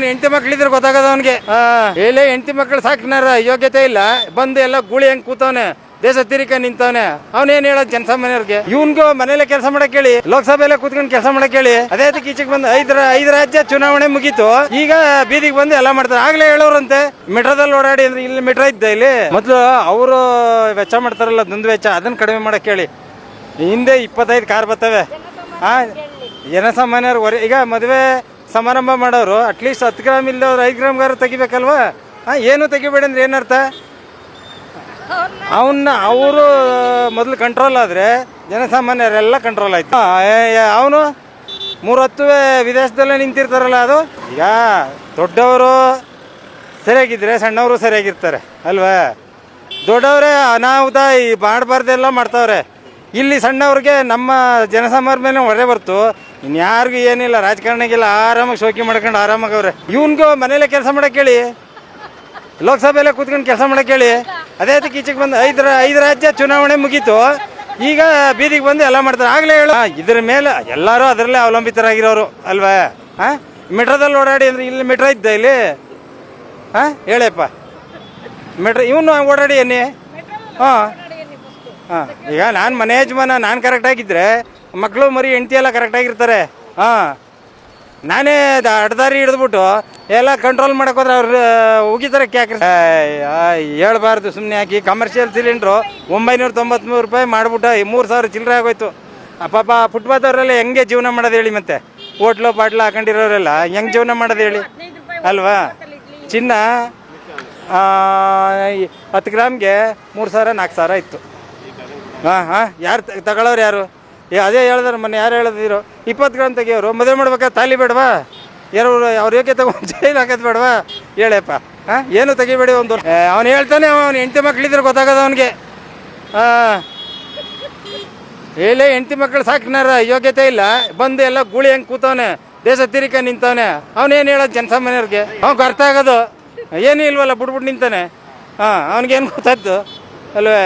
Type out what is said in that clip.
ಅವ್ನ ಹೆಂಡತಿ ಮಕ್ಳಿದ್ರೆ ಗೊತ್ತಾಗದ ಅವನಿಗೆ. ಎಲ್ಲೇ ಹೆಂಡತಿ ಮಕ್ಳು ಸಾಕಿನಾರ ಯೋಗ್ಯತೆ ಇಲ್ಲ, ಬಂದು ಎಲ್ಲ ಗೂಳಿ ಹೆಂಗ್ ಕೂತವನೆ, ದೇಶ ತಿರಿಕ ನಿಂತವನೆ. ಅವನೇನ್ ಹೇಳೋದು ಜನಸಾಮಾನ್ಯರಿಗೆ? ಇವನ್ಗೂ ಮನೇಲೆ ಕೆಲಸ ಮಾಡಕ್ ಹೇಳಿ, ಲೋಕಸಭೆಯಲ್ಲೇ ಕೂತ್ಕೊಂಡು ಕೆಲಸ ಮಾಡಕ್ ಹೇಳಿ. ಅದೇ ಅದಕ್ಕೆ ಈಚೆಗೆ ಬಂದು ಐದು ರಾಜ್ಯ ಚುನಾವಣೆ ಮುಗೀತು, ಈಗ ಬೀದಿಗೆ ಬಂದು ಎಲ್ಲ ಮಾಡ್ತಾರೆ. ಆಗ್ಲೇ ಹೇಳೋರಂತೆ ಮೆಟ್ರೋದಲ್ಲಿ ಓಡಾಡಿ ಅಂದ್ರೆ, ಇಲ್ಲಿ ಮೆಟ್ರೋ ಇದ್ದ ಇಲ್ಲಿ ಮೊದ್ಲು ಅವರು ವೆಚ್ಚ ಮಾಡ್ತಾರಲ್ಲ ದುಂದು ವೆಚ್ಚ, ಅದನ್ನ ಕಡಿಮೆ ಮಾಡಕ್ ಹೇಳಿ. ಹಿಂದೆ 25 ಕಾರ್ ಬರ್ತವೆ. ಜನಸಾಮಾನ್ಯರು ಈಗ ಮದುವೆ ಸಮಾರಂಭ ಮಾಡೋರು ಅಟ್ಲೀಸ್ಟ್ 10 ಗ್ರಾಮ್ ಇಲ್ಲದವ್ರು 5 ಗ್ರಾಮ್ಗಾರು ತೆಗಿಬೇಕಲ್ವಾ? ಏನು ತೆಗಿಬೇಡಿ ಅಂದ್ರೆ ಏನರ್ಥ? ಅವರು ಮೊದಲು ಕಂಟ್ರೋಲ್ ಆದ್ರೆ ಜನಸಾಮಾನ್ಯರೆಲ್ಲ ಕಂಟ್ರೋಲ್ ಆಯ್ತು. ಅವನು 3 ಹೊತ್ತು ವಿದೇಶದಲ್ಲೇ ನಿಂತಿರ್ತಾರಲ್ಲ, ಅದು ಈಗ ದೊಡ್ಡವರು ಸರಿಯಾಗಿದ್ರೆ ಸಣ್ಣವರು ಸರಿಯಾಗಿರ್ತಾರೆ ಅಲ್ವಾ? ದೊಡ್ಡವರೇ ಅನಾಹುತ ಮಾಡಬಾರ್ದೆಲ್ಲ ಮಾಡ್ತಾವ್ರೆ. ಇಲ್ಲಿ ಸಣ್ಣವ್ರಿಗೆ ನಮ್ಮ ಜನಸಾಮಾನ್ಯರ ಮೇಲೆ ಹೊರೆ ಬರ್ತು, ಇನ್ಯಾರಿಗೂ ಏನಿಲ್ಲ, ರಾಜಕಾರಣಿಗೆಲ್ಲ ಆರಾಮಾಗಿ ಶೋಕಿ ಮಾಡ್ಕೊಂಡು ಆರಾಮಾಗವ್ರೆ. ಇವನ್ಗೂ ಮನೇಲೆ ಕೆಲಸ ಮಾಡಕ್ ಹೇಳಿ, ಲೋಕಸಭೆಯಲ್ಲೇ ಕೂತ್ಕೊಂಡು ಕೆಲಸ ಮಾಡಕ್ ಹೇಳಿ. ಅದೇ ಅದಕ್ಕೆ ಈಚೆಗೆ ಬಂದು ಐದು ರಾಜ್ಯ ಚುನಾವಣೆ ಮುಗೀತು, ಈಗ ಬೀದಿಗೆ ಬಂದು ಎಲ್ಲ ಮಾಡ್ತಾರೆ. ಆಗ್ಲೇ ಹೇಳು, ಇದ್ರ ಮೇಲೆ ಎಲ್ಲರೂ ಅದರಲ್ಲೇ ಅವಲಂಬಿತರಾಗಿರೋರು ಅಲ್ವಾ? ಮೆಟ್ರೋದಲ್ಲಿ ಓಡಾಡಿ ಅಂದ್ರೆ, ಇಲ್ಲಿ ಮೆಟ್ರೋ ಇದ್ದ ಇಲ್ಲಿ ಹೇಳಪ್ಪ, ಮೆಟ್ರೋ ಇವನು ಓಡಾಡಿ ಅನ್ನಿ. ಈಗ ನಾನು ಮನೆ ಯಜಮಾನ, ನಾನು ಕರೆಕ್ಟಾಗಿದ್ದರೆ ಮಕ್ಕಳು ಮರಿ ಹೆಂಡತಿ ಎಲ್ಲ ಕರೆಕ್ಟಾಗಿರ್ತಾರೆ. ನಾನೇ ಅಡ್ದಾರಿ ಹಿಡಿದ್ಬಿಟ್ಟು ಎಲ್ಲ ಕಂಟ್ರೋಲ್ ಮಾಡಕ್ ಹೋದ್ರೆ ಅವ್ರು ಉಗಿತಾರೆ. ಹೇಳ್ಬಾರ್ದು ಸುಮ್ಮನೆ. ಹಾಕಿ ಕಮರ್ಷಿಯಲ್ ಸಿಲಿಂಡ್ರು 993 ರೂಪಾಯಿ ಮಾಡ್ಬಿಟ್ಟು 3000 ಚಿಲ್ಲರೆ ಆಗೋಯ್ತು. ಪಾಪ ಫುಟ್ಪಾತ್ ಅವರೆಲ್ಲ ಹೆಂಗೆ ಜೀವನ ಮಾಡೋದು ಹೇಳಿ? ಮತ್ತೆ ಹೋಟ್ಲು ಪಾಟ್ಲು ಹಾಕೊಂಡಿರೋರೆಲ್ಲ ಹೆಂಗೆ ಜೀವನ ಮಾಡೋದು ಹೇಳಿ ಅಲ್ವಾ? ಚಿನ್ನ 10 ಗ್ರಾಮ್ಗೆ 3000 4000 ಇತ್ತು. ಯಾರು ತಗೊಳ್ಳೋರು ಯಾರು? ಅದೇ ಹೇಳಿದ್ರೆ ಮೊನ್ನೆ ಯಾರು ಹೇಳಿದ್ರು 20 ಗ್ರಾಮ್ ತೆಗಿಯೋರು. ಮದುವೆ ಮಾಡ್ಬೇಕಾ ತಾಲಿ ಬೇಡವಾ? ಯಾರು ಅವ್ರ ಯೋಗ್ಯತೆ ಜೈಲು ಹಾಕೋದು ಬೇಡವಾ? ಹೇಳಪ್ಪ. ಏನು ತೆಗಿಬೇಡಿ. ಅವ್ನು ಹೇಳ್ತಾನೆ, ಅವ್ನು ಹೆಂಡತಿ ಮಕ್ಳಿದ್ರೆ ಗೊತ್ತಾಗದ ಅವನಿಗೆ. ಎಲ್ಲೇ ಹೆಂಡತಿ ಮಕ್ಳು ಸಾಕಿನಾರ ಯೋಗ್ಯತೆ ಇಲ್ಲ, ಬಂದು ಎಲ್ಲ ಗೂಳಿ ಹೆಂಗ್ ಕೂತವನೆ, ದೇಶ ತಿರಿಕ ನಿಂತವನೆ. ಅವನೇನು ಹೇಳೋದು ಜನಸಾಮಾನ್ಯರಿಗೆ? ಅವ್ನಿಗೆ ಅರ್ಥ ಆಗೋದು ಏನೂ ಇಲ್ವಲ್ಲ, ಬಿಟ್ಬಿಟ್ಟು ನಿಂತಾನೆ. ಅವನಿಗೇನು ಗೊತ್ತಾಯ್ತು ಅಲ್ವೇ?